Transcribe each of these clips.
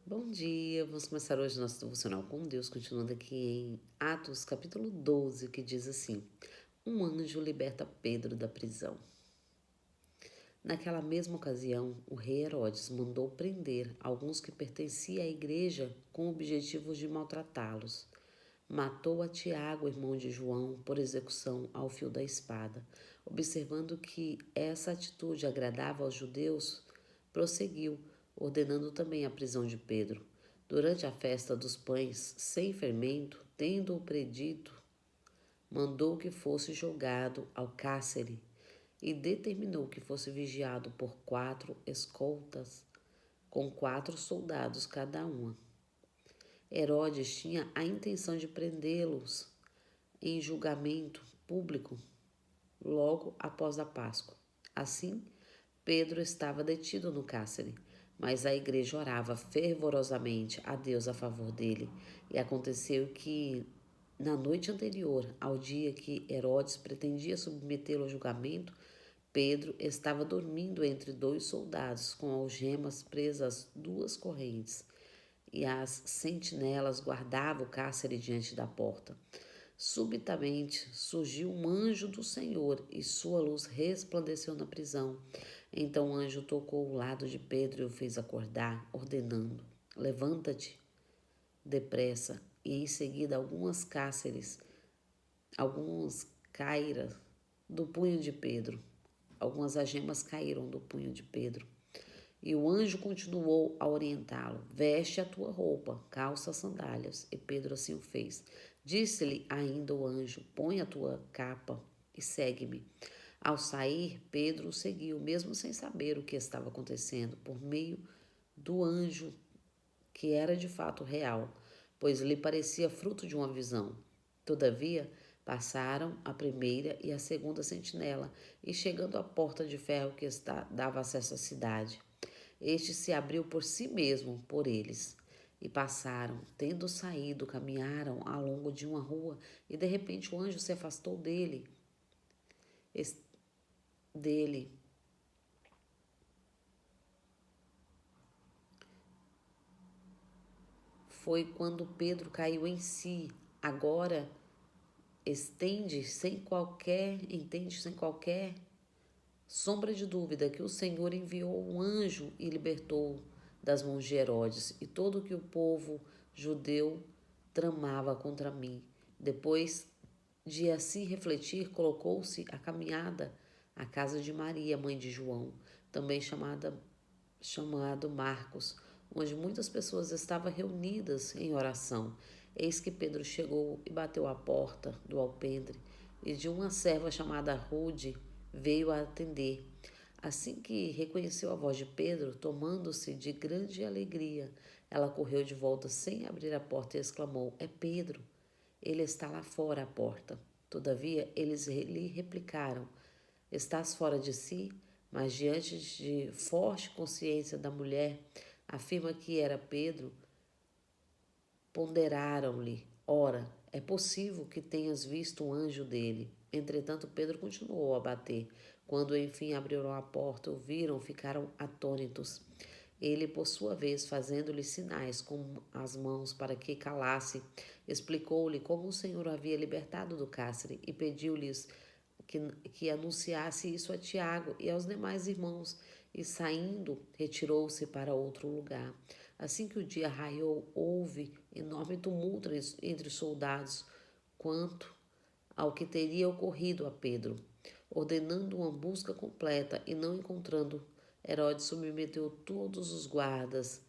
Bom dia, vamos começar hoje nosso devocional com Deus, continuando aqui em Atos capítulo 12, que diz assim: Um anjo liberta Pedro da prisão. Naquela mesma ocasião, o rei Herodes mandou prender alguns que pertenciam à igreja com o objetivo de maltratá-los. Matou a Tiago, irmão de João, por execução ao fio da espada. Observando que essa atitude agradava aos judeus, prosseguiu, ordenando também a prisão de Pedro. Durante a festa dos pães sem fermento, tendo-o predito, mandou que fosse jogado ao cárcere e determinou que fosse vigiado por 4 escoltas, com 4 soldados cada uma. Herodes tinha a intenção de prendê-los em julgamento público logo após a Páscoa. Assim, Pedro estava detido no cárcere, mas a igreja orava fervorosamente a Deus a favor dele. E aconteceu que, na noite anterior ao dia que Herodes pretendia submetê-lo ao julgamento, Pedro estava dormindo entre 2 soldados, com algemas presas às 2 correntes, e as sentinelas guardavam o cárcere diante da porta. Subitamente surgiu um anjo do Senhor e sua luz resplandeceu na prisão. Então o anjo tocou o lado de Pedro e o fez acordar, ordenando: Levanta-te depressa. E em seguida alguns caíram do punho de Pedro. Algumas algemas caíram do punho de Pedro. E o anjo continuou a orientá-lo: Veste a tua roupa, calça as sandálias. E Pedro assim o fez. Disse-lhe ainda o anjo: Põe a tua capa e segue-me. Ao sair, Pedro o seguiu, mesmo sem saber o que estava acontecendo, por meio do anjo, que era de fato real, pois lhe parecia fruto de uma visão. Todavia, passaram a primeira e a segunda sentinela, e chegando à porta de ferro que dava acesso à cidade, este se abriu por si mesmo por eles. E passaram, tendo saído, caminharam ao longo de uma rua, e de repente o anjo se afastou dele. Foi quando Pedro caiu em si. Agora entende sem qualquer sombra de dúvida que o Senhor enviou um anjo e libertou das mãos de Herodes e todo o que o povo judeu tramava contra mim. Depois de assim refletir, colocou-se a caminhada à casa de Maria, mãe de João, também chamado Marcos, onde muitas pessoas estavam reunidas em oração. Eis que Pedro chegou e bateu à porta do alpendre, e de uma serva chamada Rude veio a atender. Assim que reconheceu a voz de Pedro, tomando-se de grande alegria, ela correu de volta sem abrir a porta e exclamou: É Pedro, ele está lá fora à porta. Todavia, eles lhe replicaram: Estás fora de si? Mas diante de forte consciência da mulher, afirma que era Pedro, ponderaram-lhe: Ora, é possível que tenhas visto um anjo dele. Entretanto, Pedro continuou a bater. Quando enfim abriram a porta, o viram, ficaram atônitos. Ele, por sua vez, fazendo-lhe sinais com as mãos para que calasse, explicou-lhe como o Senhor o havia libertado do cárcere e pediu-lhes que anunciasse isso a Tiago e aos demais irmãos, e saindo, retirou-se para outro lugar. Assim que o dia raiou, houve enorme tumulto entre os soldados quanto ao que teria ocorrido a Pedro. Ordenando uma busca completa e não encontrando, Herodes submeteu todos os guardas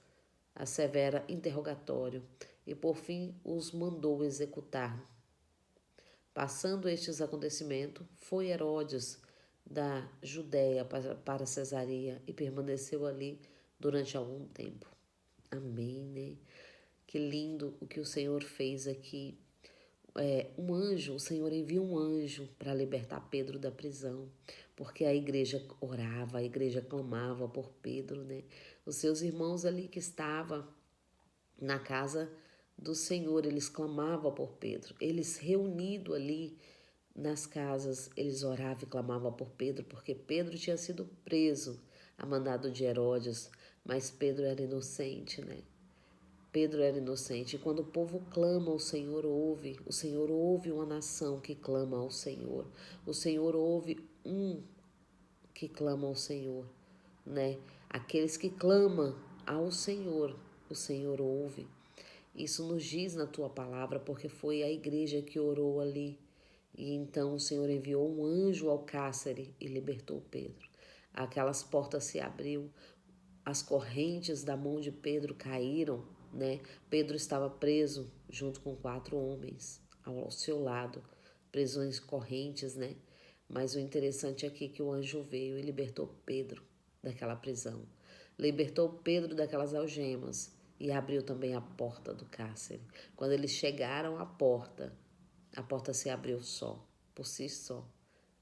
a severo interrogatório e por fim os mandou executar. Passando estes acontecimentos, foi Herodes da Judéia para Cesareia e permaneceu ali durante algum tempo. Amém, né? Que lindo o que o Senhor fez aqui. O Senhor envia um anjo para libertar Pedro da prisão, porque a igreja orava, a igreja clamava por Pedro, né? Os seus irmãos ali que estavam na casa do Senhor, eles clamavam por Pedro. Eles reunidos ali nas casas, eles oravam e clamavam por Pedro, porque Pedro tinha sido preso a mandado de Herodes, mas Pedro era inocente, né? Pedro era inocente. E quando o povo clama, o Senhor ouve. O Senhor ouve uma nação que clama ao Senhor. O Senhor ouve um que clama ao Senhor, né? Aqueles que clamam ao Senhor, o Senhor ouve. Isso nos diz na tua palavra, porque foi a igreja que orou ali. E então o Senhor enviou um anjo ao cárcere e libertou Pedro. Aquelas portas se abriu, as correntes da mão de Pedro caíram, né? Pedro estava preso junto com 4 homens ao seu lado, prisões correntes, né? Mas o interessante aqui é que o anjo veio e libertou Pedro daquela prisão. Libertou Pedro daquelas algemas e abriu também a porta do cárcere. Quando eles chegaram à porta, a porta se abriu só, por si só,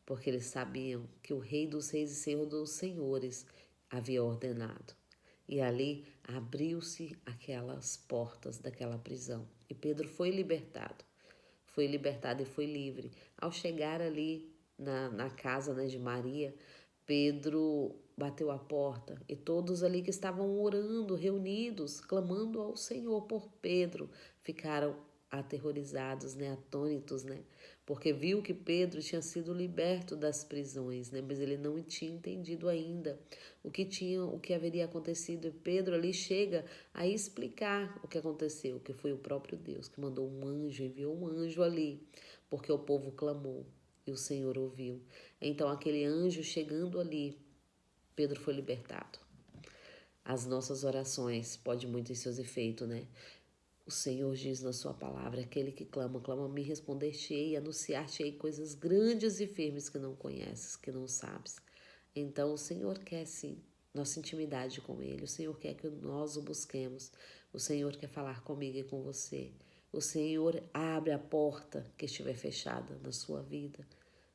porque eles sabiam que o Rei dos Reis e Senhor dos Senhores havia ordenado. E ali abriu-se aquelas portas daquela prisão. E Pedro foi libertado. Foi libertado e foi livre. Ao chegar ali na casa, né, de Maria, Pedro bateu a porta e todos ali que estavam orando, reunidos, clamando ao Senhor por Pedro, ficaram aterrorizados, né, atônitos, né, porque viu que Pedro tinha sido liberto das prisões, né, mas ele não tinha entendido ainda o que haveria acontecido. E Pedro ali chega a explicar o que aconteceu, que foi o próprio Deus que mandou um anjo, enviou um anjo ali, porque o povo clamou e o Senhor ouviu. Então, aquele anjo chegando ali, Pedro foi libertado. As nossas orações podem muito em seus efeitos, né? O Senhor diz na sua palavra, aquele que clama, clama a mim, responder-te-ei e anunciar-te-ei coisas grandes e firmes que não conheces, que não sabes. Então, o Senhor quer sim nossa intimidade com Ele. O Senhor quer que nós o busquemos. O Senhor quer falar comigo e com você. O Senhor abre a porta que estiver fechada na sua vida.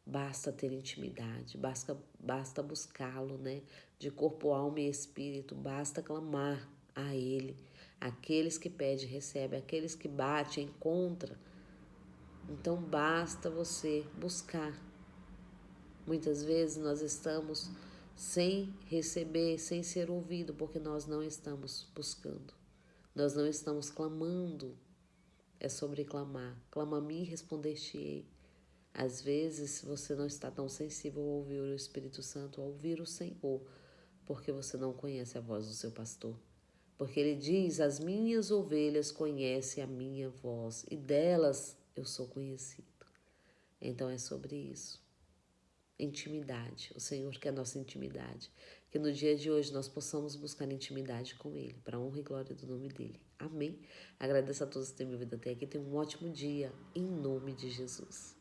Basta ter intimidade, basta buscá-lo, né? De corpo, alma e espírito, basta clamar a Ele. Aqueles que pedem, recebem, aqueles que batem, encontram. Então basta você buscar. Muitas vezes nós estamos sem receber, sem ser ouvido, porque nós não estamos buscando. Nós não estamos clamando. É sobre clamar. Clama a mim e responder-te-ei. Às vezes você não está tão sensível a ouvir o Espírito Santo, a ouvir o Senhor, porque você não conhece a voz do seu pastor. Porque ele diz, as minhas ovelhas conhecem a minha voz e delas eu sou conhecido. Então é sobre isso. Intimidade. O Senhor quer nossa intimidade. Que no dia de hoje nós possamos buscar intimidade com Ele, para a honra e glória do nome dEle. Amém? Agradeço a todos que têm me ouvido até aqui. Tenham um ótimo dia, em nome de Jesus.